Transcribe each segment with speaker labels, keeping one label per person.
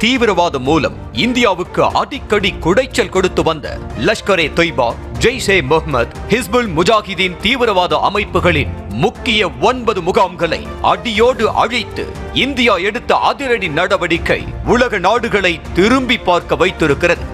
Speaker 1: தீவிரவாதம் மூலம் இந்தியாவுக்கு அடிக்கடி குடைச்சல் கொடுத்து வந்த லஷ்கர்-ஏ தொய்பா, ஜெய்ஷ்-ஏ முஹம்மது, ஹிஸ்புல் முஜாஹிதீன் தீவிரவாத அமைப்புகளின் முக்கிய 9 முகாம்களை அடியோடு அழித்து இந்தியா எடுத்த அதிரடி நடவடிக்கை உலக நாடுகளை திரும்பி பார்க்க வைத்திருக்கிறது.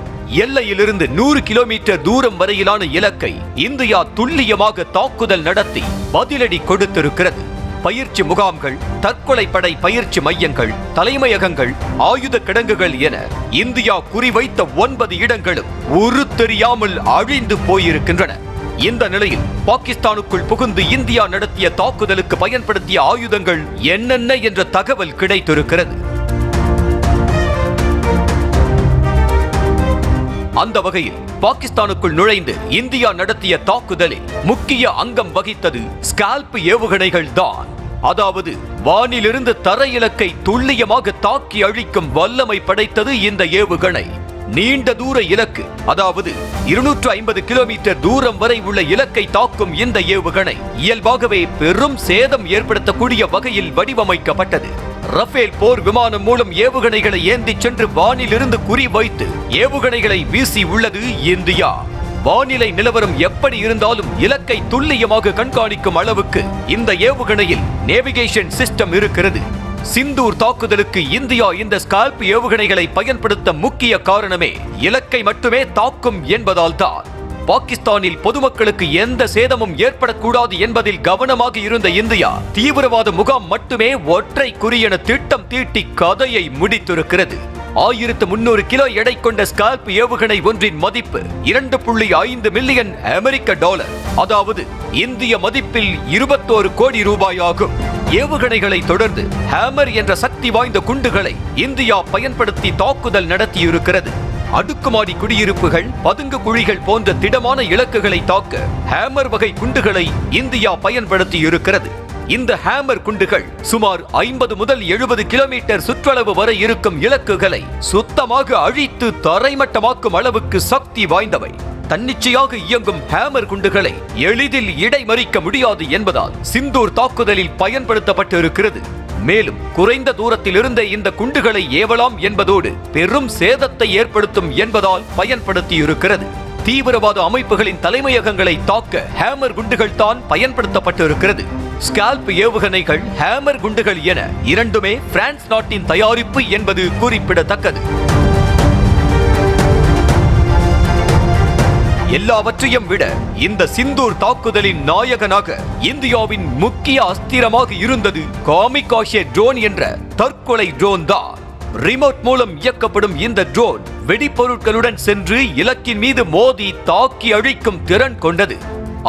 Speaker 1: எல்லையிலிருந்து 100 கிலோமீட்டர் தூரம் வரையிலான இலக்கை இந்தியா துல்லியமாக தாக்குதல் நடத்தி பதிலடி கொடுத்திருக்கிறது. பயிற்சி முகாம்கள், தற்கொலை படை பயிற்சி மையங்கள், தலைமையகங்கள், ஆயுத கிடங்குகள் என இந்தியா குறிவைத்த 9 இடங்களும் உரு தெரியாமல் அழிந்து போயிருக்கின்றன. இந்த நிலையில் பாகிஸ்தானுக்குள் புகுந்து இந்தியா நடத்திய தாக்குதலுக்கு பயன்படுத்திய ஆயுதங்கள் என்னென்ன என்ற தகவல் கிடைத்திருக்கிறது. அந்த வகையில் பாகிஸ்தானுக்குள் நுழைந்து இந்தியா நடத்திய தாக்குதலில் முக்கிய அங்கம் வகித்தது ஸ்கால்ப் ஏவுகணைகள் தான். அதாவது வானிலிருந்து தரை இலக்கை துல்லியமாக தாக்கி அழிக்கும் வல்லமை படைத்தது இந்த ஏவுகணை. நீண்ட தூர இலக்கு, அதாவது 250 கிலோமீட்டர் தூரம் வரை உள்ள இலக்கை தாக்கும் இந்த ஏவுகணை இயல்பாகவே பெரும் சேதம் ஏற்படுத்தக்கூடிய வகையில் வடிவமைக்கப்பட்டது. ரஃபேல் போர் விமானம் மூலம் ஏவுகணைகளை ஏந்தி சென்று வானிலிருந்து குறிவைத்து ஏவுகணைகளை வீசி உள்ளது இந்தியா. வானிலை நிலவரம் எப்படி இருந்தாலும் இலக்கை துல்லியமாக கண்காணிக்கும் அளவுக்கு இந்த ஏவுகணையில் நேவிகேஷன் சிஸ்டம் இருக்கிறது. சிந்தூர் தாக்குதலுக்கு இந்தியா இந்த ஸ்கால்ப் ஏவுகணைகளை பயன்படுத்த முக்கிய காரணமே இலக்கை மட்டுமே தாக்கும் என்பதால் தான். பாகிஸ்தானில் பொதுமக்களுக்கு எந்த சேதமும் ஏற்படக்கூடாது என்பதில் கவனமாக இருந்த இந்தியா தீவிரவாத முகாம் மட்டுமே ஒற்றை குறியென திட்டம் தீட்டி கதையை முடித்திருக்கிறது. 1300 கிலோ எடை கொண்ட ஸ்கால்ப் ஏவுகணை ஒன்றின் மதிப்பு 2.5 மில்லியன் அமெரிக்க டாலர், அதாவது இந்திய மதிப்பில் 21 கோடி ரூபாய் ஆகும். ஏவுகணைகளை தொடர்ந்து ஹேமர் என்ற சக்தி வாய்ந்த குண்டுகளை இந்தியா பயன்படுத்தி தாக்குதல் நடத்தியிருக்கிறது. அடுக்குமாடி குடியிருப்புகள், பதுங்கு குழிகள் போன்ற திடமான இலக்குகளை தாக்க ஹேமர் வகை குண்டுகளை இந்தியா பயன்படுத்தி இருக்கிறது. இந்த ஹேமர் குண்டுகள் சுமார் 50 முதல் 70 கிலோமீட்டர் சுற்றளவு வரை இருக்கும் இலக்குகளை சுத்தமாக அழித்து தரைமட்டமாக்கும் அளவுக்கு சக்தி வாய்ந்தவை. தன்னிச்சையாக இயங்கும் ஹேமர் குண்டுகளை எளிதில் இடைமறிக்க முடியாது என்பதால் சிந்தூர் தாக்குதலில் பயன்படுத்தப்பட்டிருக்கிறது. மேலும் குறைந்த தூரத்தில் இருந்த இந்த குண்டுகளை ஏவலாம் என்பதோடு பெரும் சேதத்தை ஏற்படுத்தும் என்பதால் பயன்படுத்தி இருக்கிறது. தீவிரவாத அமைப்புகளின் தலைமையகங்களை தாக்க ஹேமர் குண்டுகள் தான் பயன்படுத்தப்பட்டிருக்கிறது. ஸ்கால்ப் ஏவுகணைகள், ஹேமர் குண்டுகள் என இரண்டுமே பிரான்ஸ் நாட்டின் தயாரிப்பு என்பது குறிப்பிடத்தக்கது. எல்லாவற்றையும் விட இந்த சிந்தூர் தாக்குதலின் நாயகனாக இந்தியாவின் முக்கிய அஸ்திரமாக இருந்தது காமிகாஷே ட்ரோன் என்ற தற்கொலை ட்ரோன் தான். ரிமோட் மூலம் இயக்கப்படும் இந்த ட்ரோன் வெடிப்பொருட்களுடன் சென்று இலக்கின் மீது மோதி தாக்கி அழிக்கும் திறன் கொண்டது.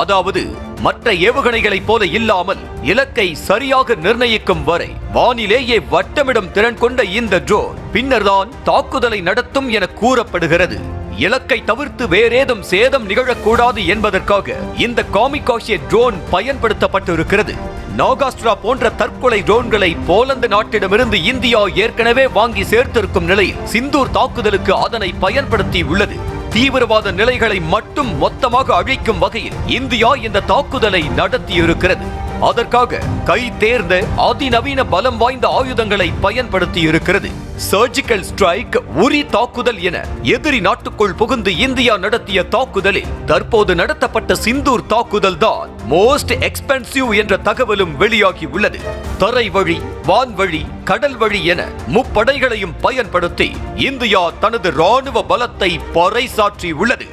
Speaker 1: அதாவது மற்ற ஏவுகணைகளைப் போல இல்லாமல் இலக்கை சரியாக நிர்ணயிக்கும் வரை வானிலேயே வட்டமிடும் திறன் கொண்ட இந்த ட்ரோன் பின்னர்தான் தாக்குதலை நடத்தும் என கூறப்படுகிறது. இலக்கை தவிர்த்து வேறேதும் சேதம் நிகழக்கூடாது என்பதற்காக இந்த காமிகாஷே ட்ரோன் பயன்படுத்தப்பட்டிருக்கிறது. நாகாஸ்ட்ரா போன்ற தற்கொலை ட்ரோன்களை போலந்து நாட்டிடமிருந்து இந்தியா ஏற்கனவே வாங்கி சேர்த்திருக்கும் நிலையில் சிந்தூர் தாக்குதலுக்கு அதனை பயன்படுத்தி உள்ளது. தீவிரவாத நிலைகளை மட்டும் மொத்தமாக அழிக்கும் வகையில் இந்தியா இந்த தாக்குதலை நடத்தியிருக்கிறது. அதற்காக கை தேர்ந்த அதிநவீன பலம் வாய்ந்த ஆயுதங்களை பயன்படுத்தி இருக்கிறது. சர்ஜிக்கல் ஸ்ட்ரைக், உரி தாக்குதல் என எதிரி நாட்டுக்குள் புகுந்து இந்தியா நடத்திய தாக்குதலில் தற்போது நடத்தப்பட்ட சிந்தூர் தாக்குதல் தான் மோஸ்ட் எக்ஸ்பென்சிவ் என்ற தகவலும் வெளியாகி உள்ளது. தரை வழி, வான்வழி, கடல் வழி என முப்படைகளையும் பயன்படுத்தி இந்தியா தனது ராணுவ பலத்தை பறைசாற்றி உள்ளது.